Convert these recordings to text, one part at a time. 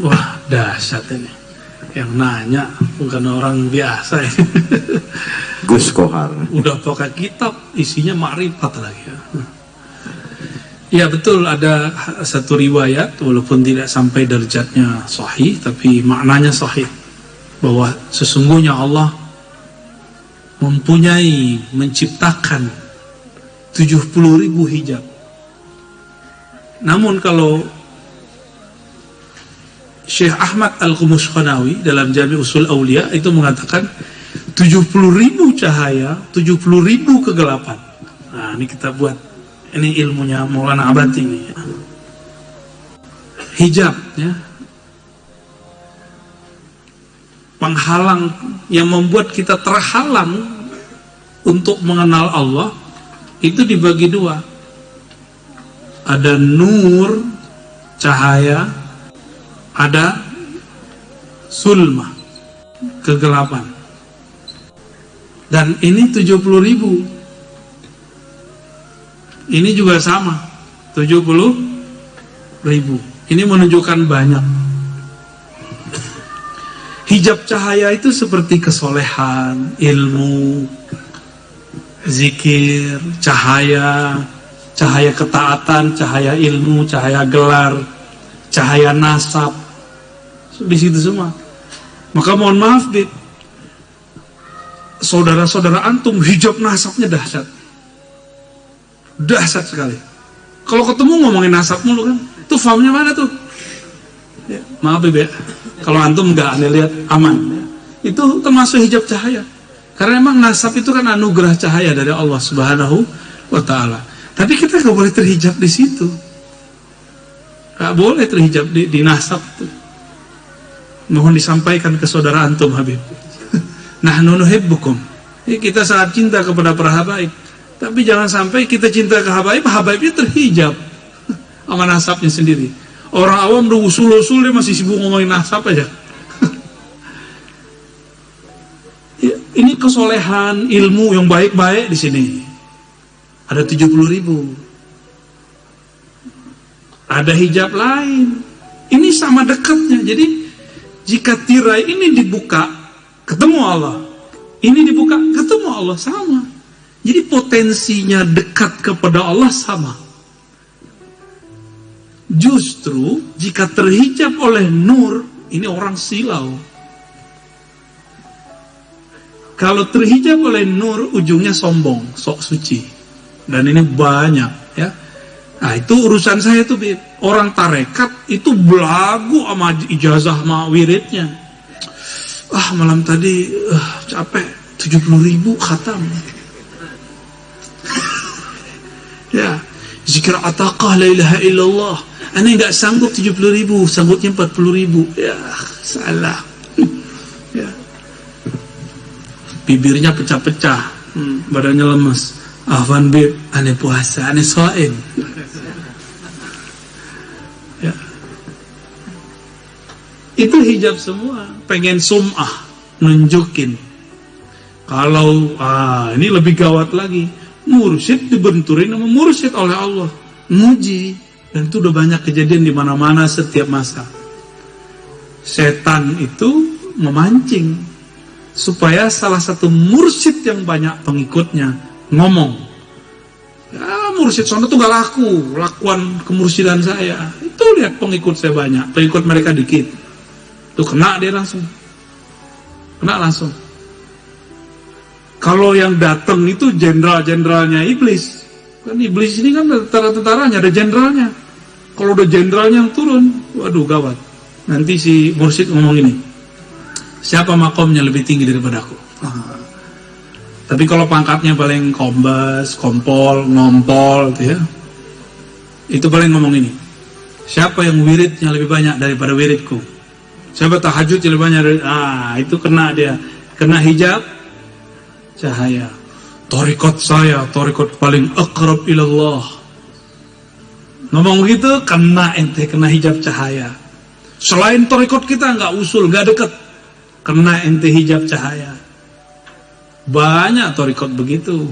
Wah, dahsyat ini. Yang nanya bukan orang biasa ini. Gus Kohar. Udah pakai kitab, isinya makrifat lagi ya. Ya betul, ada satu riwayat walaupun tidak sampai derajatnya sahih, tapi maknanya sahih, bahwa sesungguhnya Allah menciptakan 70.000 hijab. Namun kalau Syekh Ahmad Al-Qumushkhanawi dalam Jami' Usul Aulia itu mengatakan 70.000 cahaya, 70.000 kegelapan. Nah, ini kita buat. Ini ilmunya Maulana Abadi ini. Hijab, ya. Penghalang yang membuat kita terhalang untuk mengenal Allah itu dibagi dua. Ada nur, cahaya, ada sulma, kegelapan. Dan ini 70.000. Ini juga sama, 70.000. Ini menunjukkan banyak. Hijab cahaya itu seperti kesolehan, ilmu, zikir, cahaya ketaatan, cahaya ilmu, cahaya gelar, cahaya nasab. Di situ semua. Maka mohon maaf, saudara-saudara antum hijab nasabnya dahsyat. Dahsyat sekali. Kalau ketemu ngomongin nasab mulu kan, itu fahamnya mana tuh? Ya, maaf ya, kalau antum nggak aneh lihat aman. Ya. Itu termasuk hijab cahaya. Karena emang nasab itu kan anugerah cahaya dari Allah Subhanahu wa Ta'ala. Tapi kita nggak boleh terhijab di situ. Nggak boleh terhijab di nasab tuh. Mohon disampaikan ke saudara antum Habib. Nahnu nuhibbukum. Kita sangat cinta kepada para habaib. Tapi jangan sampai kita cinta ke habaibnya terhijab sama nasabnya sendiri. Orang awam udah usul-usul, dia masih sibuk ngomongin nasab aja. Ya, ini kesolehan, ilmu yang baik-baik di sini. Ada 70.000. Ada hijab lain. Ini sama dekatnya. Jadi jika tirai ini dibuka, ketemu Allah. Ini dibuka, ketemu Allah, sama. Jadi potensinya dekat kepada Allah sama. Justru jika terhijab oleh nur, ini orang silau. Kalau terhijab oleh nur, ujungnya sombong, sok suci. Dan ini banyak, ya. Nah, itu urusan saya tuh, Bib. Orang tarekat itu belagu sama ijazah sama wiridnya. Malam tadi capek, 70.000 khatam. Ya, zikir ataqah la ilaha illallah. Aneh nggak sanggup 70.000, sanggupnya 40.000. Ya, salah. Ya. Bibirnya pecah-pecah, badannya lemes. Afwan Bib, aneh puasa, aneh shaim. Ya. Itu hijab semua, pengen sum'ah, nunjukin. Kalau ini lebih gawat lagi. Mursyid dibenturin sama mursyid oleh Allah, nguji, dan itu udah banyak kejadian di mana-mana setiap masa. Setan itu memancing supaya salah satu mursyid yang banyak pengikutnya ngomong, ya mursyid sono tuh gak laku, lakuan kemursyidaan saya. Itu lihat pengikut saya banyak, pengikut mereka dikit. Tuh kena dia langsung, kena langsung. Kalau yang datang itu jenderal-jenderalnya iblis. Kan iblis ini kan tentara-tentaranya, ada jenderalnya. Kalau udah jenderalnya yang turun, waduh gawat. Nanti si mursyid ngomong ini, siapa makomnya lebih tinggi daripada aku? Tapi kalau pangkatnya paling kombes, kompol, ngompol gitu ya, itu paling ngomong ini, siapa yang wiridnya lebih banyak daripada wiridku? Siapa tahajudnya lebih banyak dari... itu kena dia, kena hijab cahaya. Thariqat saya, thariqat paling aqrab ilallah. Ngomong gitu, kena ente, kena hijab cahaya. Selain thariqat kita nggak usul, nggak deket, kena ente hijab cahaya. Banyak thariqat begitu,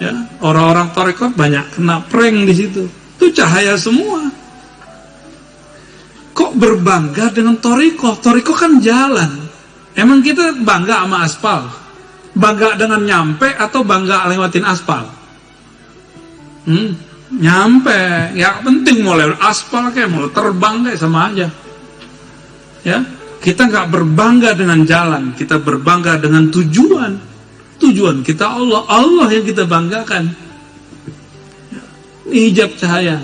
ya. Orang-orang thariqat banyak kena prank di situ. Itu cahaya semua. Kok kok berbangga dengan toriko? Toriko kan jalan. Emang kita bangga sama aspal? Bangga dengan nyampe atau bangga lewatin aspal? Nyampe. Ya penting mau lewat aspal kayak mau terbang kayak sama aja. Ya, kita nggak berbangga dengan jalan, kita berbangga dengan tujuan. Tujuan kita Allah, Allah yang kita banggakan. Ini hijab cahaya.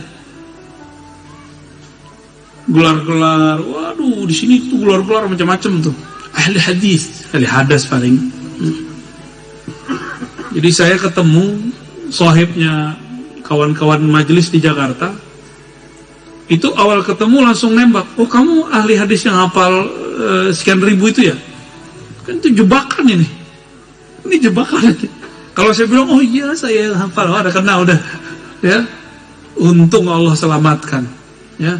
Gelar-gelar, waduh, di sini tuh gelar-gelar macam-macam tuh. Ahli hadis, ahli hadas paling. Jadi saya ketemu sahibnya kawan-kawan majelis di Jakarta. Itu awal ketemu langsung nembak. Oh, kamu ahli hadis yang hafal sekian ribu itu ya? Kan itu jebakan ini. Ini jebakan. Kalau saya bilang, oh iya saya hafal, ada kena udah. Ya, untung Allah selamatkan. Ya,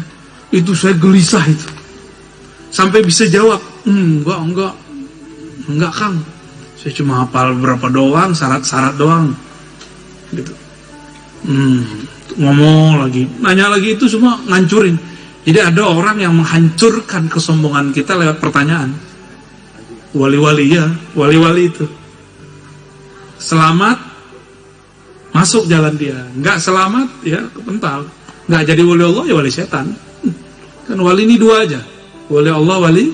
itu saya gelisah itu. Sampai bisa jawab, enggak Kang. Saya cuma hafal berapa doang, syarat-syarat doang. Gitu. Ngomong lagi, nanya lagi, itu semua ngancurin. Jadi ada orang yang menghancurkan kesombongan kita lewat pertanyaan. Wali-wali ya, wali-wali itu. Selamat, masuk jalan dia. Enggak selamat, ya kepental. Enggak jadi wali Allah, ya wali setan. Kan wali ini dua aja. Wali Allah, wali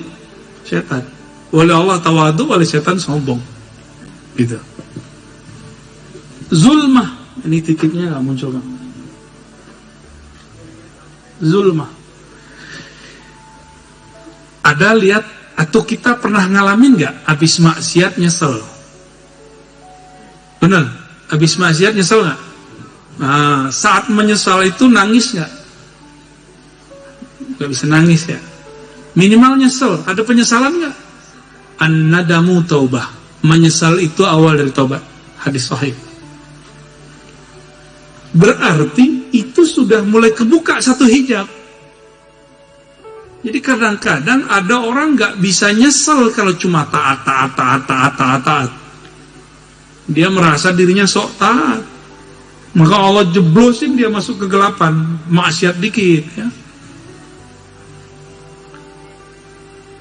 setan. Wali Allah tawadu, wali setan sombong. Gitu. Zulmah. Ini titiknya nggak muncul kan? Zulmah. Ada lihat atau kita pernah ngalamin nggak habis maksiat nyesel? Benar, habis maksiat nyesel nggak? Nah, saat menyesal itu nangis nggak? Nggak bisa nangis ya. Minimal nyesel. Ada penyesalan nggak? An-nadamu taubah. Menyesal itu awal dari taubat. Hadis sahih. Berarti itu sudah mulai kebuka satu hijab. Jadi kadang-kadang ada orang nggak bisa nyesel kalau cuma taat. Dia merasa dirinya sok taat. Maka Allah jeblosin dia masuk kegelapan, maksiat dikit ya.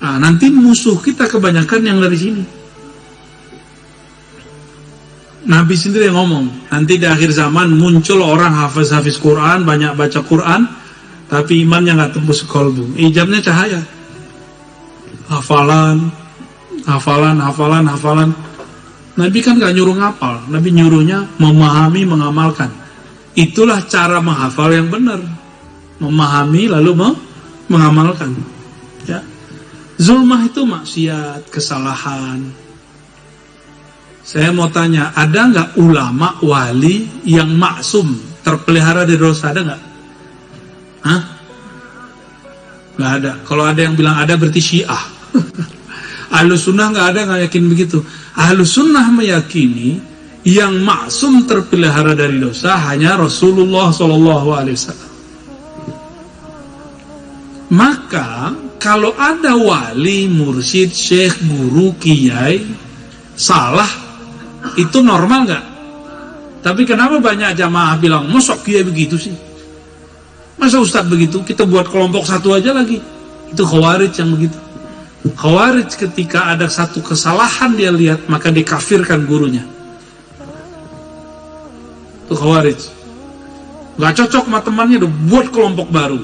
Nah, nanti musuh kita kebanyakan yang dari sini. Nabi sendiri yang ngomong, nanti di akhir zaman muncul orang hafiz Quran, banyak baca Quran, tapi imannya nggak tembus kolbu. Hijabnya cahaya. Hafalan. Nabi kan nggak nyuruh ngapal, Nabi nyuruhnya memahami, mengamalkan. Itulah cara menghafal yang benar. Memahami lalu mengamalkan. Ya. Zulmah itu maksiat, kesalahan. Saya mau tanya, ada nggak ulama wali yang maksum, terpelihara dari dosa, ada nggak? Hah? Nggak ada. Kalau ada yang bilang ada berarti Syiah. Ahlus sunnah nggak ada, nggak yakin begitu. Ahlus sunnah meyakini yang maksum terpelihara dari dosa hanya Rasulullah SAW. Maka kalau ada wali, mursyid, syekh, guru, kiai salah, itu normal nggak? Tapi kenapa banyak jamaah bilang, masa kiai begitu sih? Masa ustadz begitu? Kita buat kelompok satu aja lagi. Itu khawarij yang begitu. Khawarij ketika ada satu kesalahan dia lihat, maka dikafirkan gurunya. Itu khawarij. Gak cocok sama temannya, udah buat kelompok baru.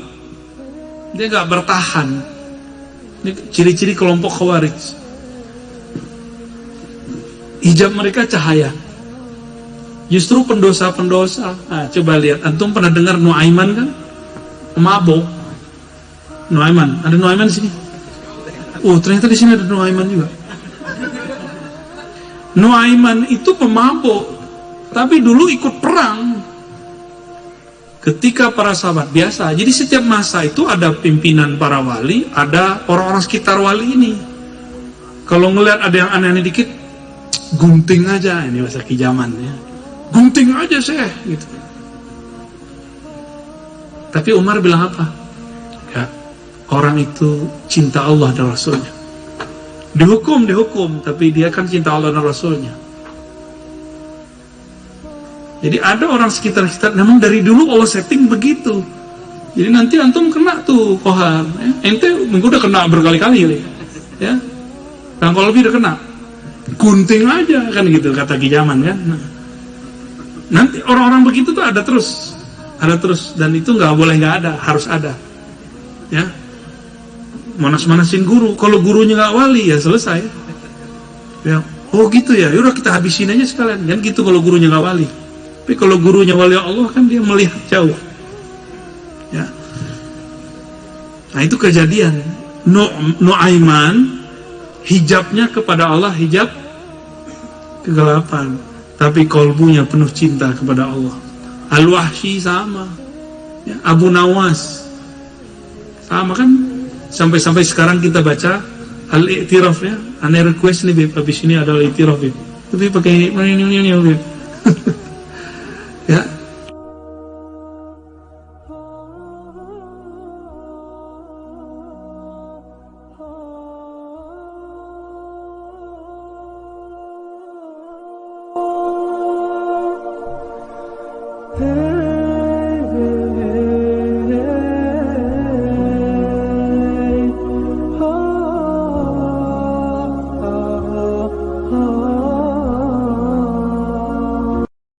Dia gak bertahan. Ini ciri-ciri kelompok khawarij. Hijab mereka cahaya. Justru pendosa-pendosa. Nah, coba lihat, antum pernah dengar Nuaiman kan? Mabok. Nuaiman, ada Nuaiman di sini. Oh, ternyata di sini ada Nuaiman juga. Nuaiman itu pemabuk, tapi dulu ikut perang. Ketika para sahabat biasa. Jadi setiap masa itu ada pimpinan para wali, ada orang-orang sekitar wali ini. Kalau ngelihat ada yang aneh-aneh dikit, gunting aja, ini bahasa kijaman ya. Gunting aja saya, gitu. Tapi Umar bilang apa? Ya, orang itu cinta Allah dan Rasulnya. Dihukum, tapi dia kan cinta Allah dan Rasulnya. Jadi ada orang sekitar-sekitar, memang dari dulu Allah setting begitu. Jadi nanti antum kena tuh kohar, ya. Ente minggu udah kena berkali-kali, ya. Dan kalau lebih udah kena, gunting aja kan gitu kata Ki Jaman kan. Nah, nanti orang-orang begitu tuh ada terus, dan itu nggak boleh nggak ada, harus ada, ya. Manas-manasin guru, kalau gurunya nggak wali ya selesai, ya. Oh gitu ya, yaudah kita habisin aja sekalian, kan gitu kalau gurunya nggak wali. Tapi kalau gurunya wali Allah kan dia melihat jauh. Ya. Nah itu kejadian Nu'aiman hijabnya kepada Allah hijab kegelapan, tapi kolbunya penuh cinta kepada Allah. Al-Wahsy sama, ya, Abu Nawas sama kan, sampai sekarang kita baca Al-I'tiraf ya. Aneh request nih Beb, habis ini ada Al-I'tiraf Beb, tapi pakai ini Beb.